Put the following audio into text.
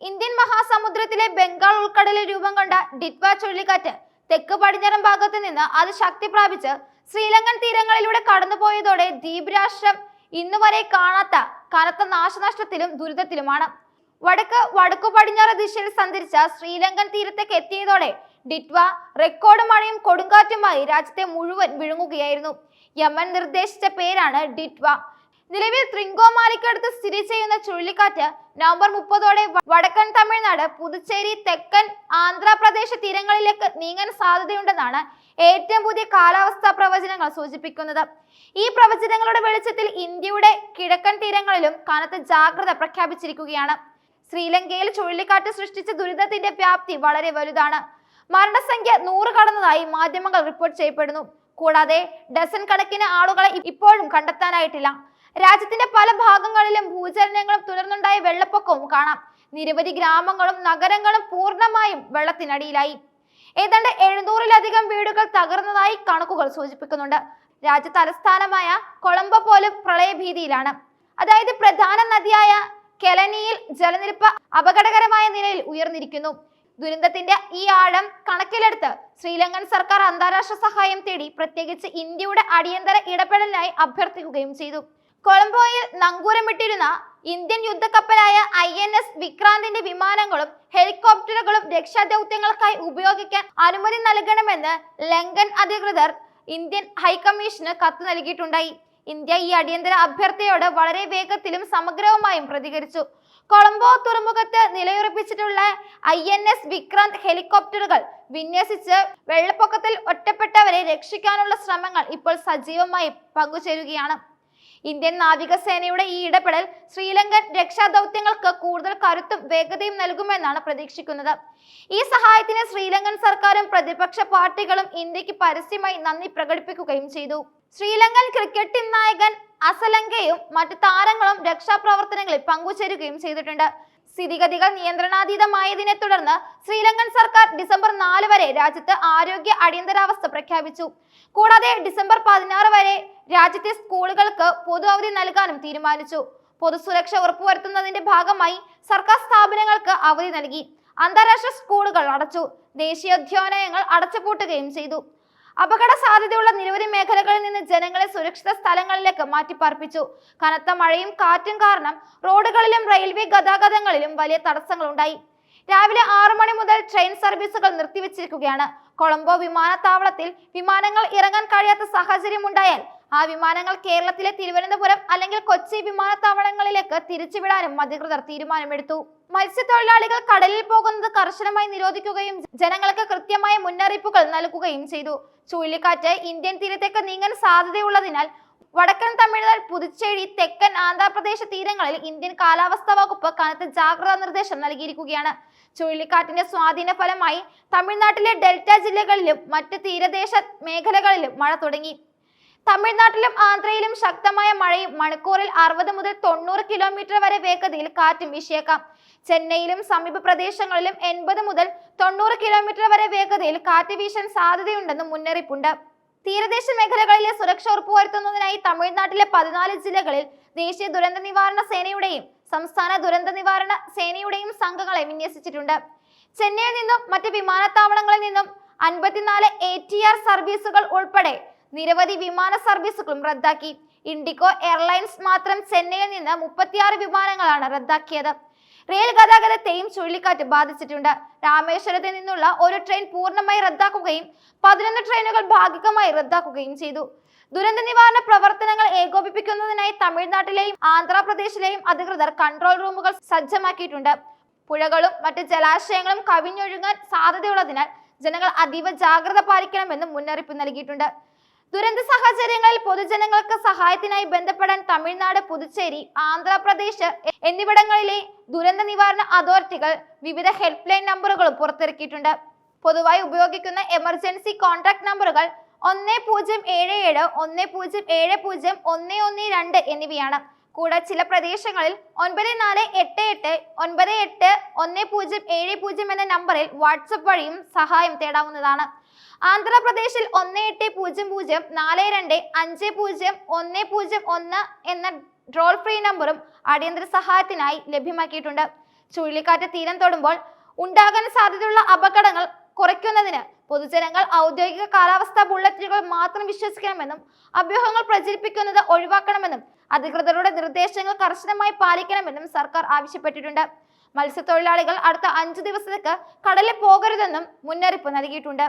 Indian മഹാസമുദ്രത്തിലെ Bengal ഉൾക്കടലിൽ രൂപം കൊണ്ട ഡിറ്റ്വ ചുഴലിക്കാറ്റ് തെക്ക് പടിഞ്ഞാറൻ ഭാഗത്ത് നിന്ന് അതിശക്തി പ്രാപിച്ച് ശ്രീലങ്കൻ തീരങ്ങളിലൂടെ കടന്നുപോയതോടെ ദ്വീപ് രാഷ്ട്രം ഇന്നുവരെ കാണാത്ത കനത്ത നാശനഷ്ടത്തിലും ദുരിതത്തിലുമാണ്. വടക്കു പടിഞ്ഞാറ് ദിശയിൽ സഞ്ചരിച്ച ശ്രീലങ്കൻ തീരത്തേക്ക് എത്തിയതോടെ ഡിറ്റ്വ റെക്കോർഡ് മഴയും കൊടുങ്കാറ്റുമായി രാജ്യത്തെ മുഴുവൻ വിഴുങ്ങുകയായിരുന്നു. യമൻ നിർദ്ദേശിച്ച പേരാണ് ഡിറ്റ്വ. നിലവിൽ ത്രിങ്കോമാലിക്കടുത്ത് സ്ഥിതി ചെയ്യുന്ന ചുഴലിക്കാറ്റ് നവംബർ 30ഓടെ വടക്കൻ തമിഴ്നാട്, പുതുച്ചേരി, തെക്കൻ ആന്ധ്രാപ്രദേശ് തീരങ്ങളിലേക്ക് നീങ്ങാൻ സാധ്യതയുണ്ടെന്നാണ് ഏറ്റവും പുതിയ കാലാവസ്ഥാ പ്രവചനങ്ങൾ സൂചിപ്പിക്കുന്നത്. ഈ പ്രവചനങ്ങളുടെ വെളിച്ചത്തിൽ ഇന്ത്യയുടെ കിഴക്കൻ തീരങ്ങളിലും കനത്ത ജാഗ്രത പ്രഖ്യാപിച്ചിരിക്കുകയാണ്. ശ്രീലങ്കയിൽ ചുഴലിക്കാറ്റ് സൃഷ്ടിച്ച ദുരിതത്തിന്റെ വ്യാപ്തി വളരെ വലുതാണ്. മരണസംഖ്യ 100 കടന്നതായി മാധ്യമങ്ങൾ റിപ്പോർട്ട് ചെയ്യപ്പെടുന്നു. കൂടാതെ ഡസൻ കണക്കിന് ആളുകളെ ഇപ്പോഴും കണ്ടെത്താനായിട്ടില്ല. രാജ്യത്തിന്റെ പല ഭാഗങ്ങളിലും ഭൂചലനങ്ങളും തുടർന്നുണ്ടായ വെള്ളപ്പൊക്കവും കാണാം. നിരവധി ഗ്രാമങ്ങളും നഗരങ്ങളും പൂർണ്ണമായും വെള്ളത്തിനടിയിലായി. ഏതാണ്ട് 700-ലധികം വീടുകൾ തകർന്നതായി കണക്കുകൾ സൂചിപ്പിക്കുന്നുണ്ട്. രാജ്യ തലസ്ഥാനമായ കൊളംബോ പോലും പ്രളയഭീതിയിലാണ്. അതായത് പ്രധാന നദിയായ കെലനിയിൽ ജലനിരപ്പ് അപകടകരമായ നിലയിൽ ഉയർന്നിരിക്കുന്നു. ദുരന്തത്തിന്റെ ഈ ആഴം കണക്കിലെടുത്ത് ശ്രീലങ്കൻ സർക്കാർ അന്താരാഷ്ട്ര സഹായം തേടി പ്രത്യേകിച്ച് ഇന്ത്യയുടെ അടിയന്തര ഇടപെടലിനായി അഭ്യർത്ഥിക്കുകയും ചെയ്തു. കൊളംബോയിൽ നങ്കൂരമിട്ടിരുന്ന ഇന്ത്യൻ യുദ്ധക്കപ്പലായ INS വിക്രാന്തിന്റെ വിമാനങ്ങളും ഹെലികോപ്റ്ററുകളും രക്ഷാദൌത്യങ്ങൾക്കായി ഉപയോഗിക്കാൻ അനുമതി നൽകണമെന്ന് ലങ്കൻ അധികൃതർ ഇന്ത്യൻ ഹൈക്കമ്മീഷന് കത്ത് നൽകിയിട്ടുണ്ടായി. ഇന്ത്യ ഈ അടിയന്തര അഭ്യർത്ഥനയോട് വളരെ വേഗത്തിലും സമഗ്രവുമായും പ്രതികരിച്ചു. കൊളംബോ തുറമുഖത്ത് നിലയുറപ്പിച്ചിട്ടുള്ള INS വിക്രാന്ത് ഹെലികോപ്റ്ററുകൾ വിന്യസിച്ച് വെള്ളപ്പൊക്കത്തിൽ ഒറ്റപ്പെട്ടവരെ രക്ഷിക്കാനുള്ള ശ്രമങ്ങൾ ഇപ്പോൾ സജീവമായി പങ്കുചേരുകയാണ്. ഇന്ത്യൻ നാവികസേനയുടെ ഈ ഇടപെടൽ ശ്രീലങ്കൻ രക്ഷാദൌത്യങ്ങൾക്ക് കൂടുതൽ കരുത്തും വേഗതയും നൽകുമെന്നാണ് പ്രതീക്ഷിക്കുന്നത്. ഈ സഹായത്തിന് ശ്രീലങ്കൻ സർക്കാരും പ്രതിപക്ഷ പാർട്ടികളും ഇന്ത്യക്ക് പരസ്യമായി നന്ദി പ്രകടിപ്പിക്കുകയും ചെയ്തു. ശ്രീലങ്കൻ ക്രിക്കറ്റ് ടീം നായകൻ അസലങ്കയും മറ്റു താരങ്ങളും രക്ഷാപ്രവർത്തനങ്ങളിൽ പങ്കുചേരുകയും ചെയ്തിട്ടുണ്ട്. സ്ഥിതിഗതികൾ നിയന്ത്രണാതീതമായതിനെ തുടർന്ന് ശ്രീലങ്കൻ സർക്കാർ ഡിസംബർ 4 വരെ രാജ്യത്ത് ആരോഗ്യ അടിയന്തരാവസ്ഥ പ്രഖ്യാപിച്ചു. കൂടാതെ ഡിസംബർ 16 വരെ രാജ്യത്തെ സ്കൂളുകൾക്ക് പൊതു അവധി നൽകാനും തീരുമാനിച്ചു. പൊതുസുരക്ഷ ഉറപ്പുവരുത്തുന്നതിന്റെ ഭാഗമായി സർക്കാർ സ്ഥാപനങ്ങൾക്ക് അവധി നൽകി. അന്താരാഷ്ട്ര സ്കൂളുകൾ അടച്ചു. ദേശീയോദ്യാനങ്ങൾ അടച്ചുപൂട്ടുകയും ചെയ്തു. അപകട സാധ്യതയുള്ള നിരവധി മേഖലകളിൽ നിന്ന് ജനങ്ങളെ സുരക്ഷിത സ്ഥലങ്ങളിലേക്ക് മാറ്റിപ്പാർപ്പിച്ചു. കനത്ത മഴയും കാറ്റും കാരണം റോഡുകളിലും റെയിൽവേ ഗതാഗതങ്ങളിലും വലിയ തടസ്സങ്ങളുണ്ടായി. രാവിലെ 6 മണി മുതൽ ട്രെയിൻ സർവീസുകൾ നിർത്തിവെച്ചിരിക്കുകയാണ്. കൊളംബോ വിമാനത്താവളത്തിൽ വിമാനങ്ങൾ ഇറങ്ങാൻ കഴിയാത്ത സാഹചര്യമുണ്ടായാൽ ആ വിമാനങ്ങൾ കേരളത്തിലെ തിരുവനന്തപുരം അല്ലെങ്കിൽ കൊച്ചി വിമാനത്താവളങ്ങളിലേക്ക് തിരിച്ചുവിടാനും അധികൃതർ തീരുമാനമെടുത്തു. മത്സ്യത്തൊഴിലാളികൾ കടലിൽ പോകുന്നത് കർശനമായി നിരോധിക്കുകയും ജനങ്ങൾക്ക് കൃത്യമായ മുന്നറിയിപ്പുകൾ നൽകുകയും ചെയ്തു. ചുഴലിക്കാറ്റ് ഇന്ത്യൻ തീരത്തേക്ക് നീങ്ങാൻ സാധ്യതയുള്ളതിനാൽ വടക്കൻ തമിഴ്നാട്, പുതുച്ചേരി, തെക്കൻ ആന്ധ്രാപ്രദേശ് തീരങ്ങളിൽ ഇന്ത്യൻ കാലാവസ്ഥാ വകുപ്പ് കനത്ത ജാഗ്രതാ നിർദ്ദേശം നൽകിയിരിക്കുകയാണ്. ചുഴലിക്കാറ്റിന്റെ സ്വാധീന ഫലമായി തമിഴ്നാട്ടിലെ ഡെൽറ്റ ജില്ലകളിലും മറ്റ് തീരദേശ മേഖലകളിലും മഴ തുടങ്ങി. തമിഴ്നാട്ടിലും ആന്ധ്രയിലും ശക്തമായ മഴയും മണിക്കൂറിൽ 60 മുതൽ 90 കിലോമീറ്റർ വരെ വേഗതയിൽ കാറ്റും വീശിയേക്കാം. ചെന്നൈയിലും സമീപ പ്രദേശങ്ങളിലും 80 മുതൽ 90 കിലോമീറ്റർ വരെ വേഗതയിൽ കാറ്റ് വീശാൻ സാധ്യതയുണ്ടെന്നും മുന്നറിയിപ്പുണ്ട്. തീരദേശ മേഖലകളിലെ സുരക്ഷ ഉറപ്പുവരുത്തുന്നതിനായി തമിഴ്നാട്ടിലെ 14 ജില്ലകളിൽ ദേശീയ ദുരന്ത നിവാരണ സേനയുടെയും സംസ്ഥാന ദുരന്ത നിവാരണ സേനയുടെയും സംഘങ്ങളെ വിന്യസിച്ചിട്ടുണ്ട്. ചെന്നൈയിൽ നിന്നും മറ്റ് വിമാനത്താവളങ്ങളിൽ നിന്നും 54 ATR സർവീസുകൾ ഉൾപ്പെടെ നിരവധി വിമാന സർവീസുകളും റദ്ദാക്കി. ഇൻഡിഗോ എയർലൈൻസ് മാത്രം ചെന്നൈയിൽ നിന്ന് 36 വിമാനങ്ങളാണ് റദ്ദാക്കിയത്. റെയിൽ ഗതാഗതത്തെയും ചുഴലിക്കാറ്റ് ബാധിച്ചിട്ടുണ്ട്. രാമേശ്വരത്ത് നിന്നുള്ള ഒരു ട്രെയിൻ പൂർണ്ണമായി റദ്ദാക്കുകയും 11 ട്രെയിനുകൾ ഭാഗികമായി റദ്ദാക്കുകയും ചെയ്തു. ദുരന്ത നിവാരണ പ്രവർത്തനങ്ങൾ ഏകോപിപ്പിക്കുന്നതിനായി തമിഴ്നാട്ടിലെയും ആന്ധ്രാപ്രദേശിലെയും അധികൃതർ കൺട്രോൾ റൂമുകൾ സജ്ജമാക്കിയിട്ടുണ്ട്. പുഴകളും മറ്റ് ജലാശയങ്ങളും കവിഞ്ഞൊഴുകാൻ സാധ്യതയുള്ളതിനാൽ ജനങ്ങൾ അതീവ ജാഗ്രത പാലിക്കണമെന്നും മുന്നറിയിപ്പ് നൽകിയിട്ടുണ്ട്. ദുരന്ത സാഹചര്യങ്ങളിൽ പൊതുജനങ്ങൾക്ക് സഹായത്തിനായി ബന്ധപ്പെടാൻ തമിഴ്നാട്, പുതുച്ചേരി, ആന്ധ്രാപ്രദേശ് എന്നിവിടങ്ങളിലെ ദുരന്ത നിവാരണ അതോറിറ്റികൾ വിവിധ ഹെൽപ്പ് ലൈൻ നമ്പറുകളും പുറത്തിറക്കിയിട്ടുണ്ട്. പൊതുവായി ഉപയോഗിക്കുന്ന എമർജൻസി കോൺടാക്ട് നമ്പറുകൾ 1077 1070 112 എന്നിവയാണ്. കൂടാതെ ചില പ്രദേശങ്ങളിൽ 9488 98 1070 എന്ന നമ്പറിൽ വാട്സപ്പ് വഴിയും സഹായം തേടാവുന്നതാണ്. ആന്ധ്രാപ്രദേശിൽ 1800 42 50 101 എന്ന ടോൾ ഫ്രീ നമ്പറും അടിയന്തര സഹായത്തിനായി ലഭ്യമാക്കിയിട്ടുണ്ട്. ചുഴലിക്കാറ്റ് തീരം തൊടുമ്പോൾ ഉണ്ടാകാൻ സാധ്യതയുള്ള അപകടങ്ങൾ കുറയ്ക്കുന്നതിന് പൊതുജനങ്ങൾ ഔദ്യോഗിക കാലാവസ്ഥാ ബുള്ളറ്റിനുകൾ മാത്രം വിശ്വസിക്കണമെന്നും അഭ്യൂഹങ്ങൾ പ്രചരിപ്പിക്കുന്നത് ഒഴിവാക്കണമെന്നും അധികൃതരുടെ നിർദ്ദേശങ്ങൾ കർശനമായി പാലിക്കണമെന്നും സർക്കാർ ആവശ്യപ്പെട്ടിട്ടുണ്ട്. മത്സ്യത്തൊഴിലാളികൾ അടുത്ത 5 ദിവസത്തേക്ക് കടലിൽ പോകരുതെന്നും മുന്നറിയിപ്പ് നൽകിയിട്ടുണ്ട്.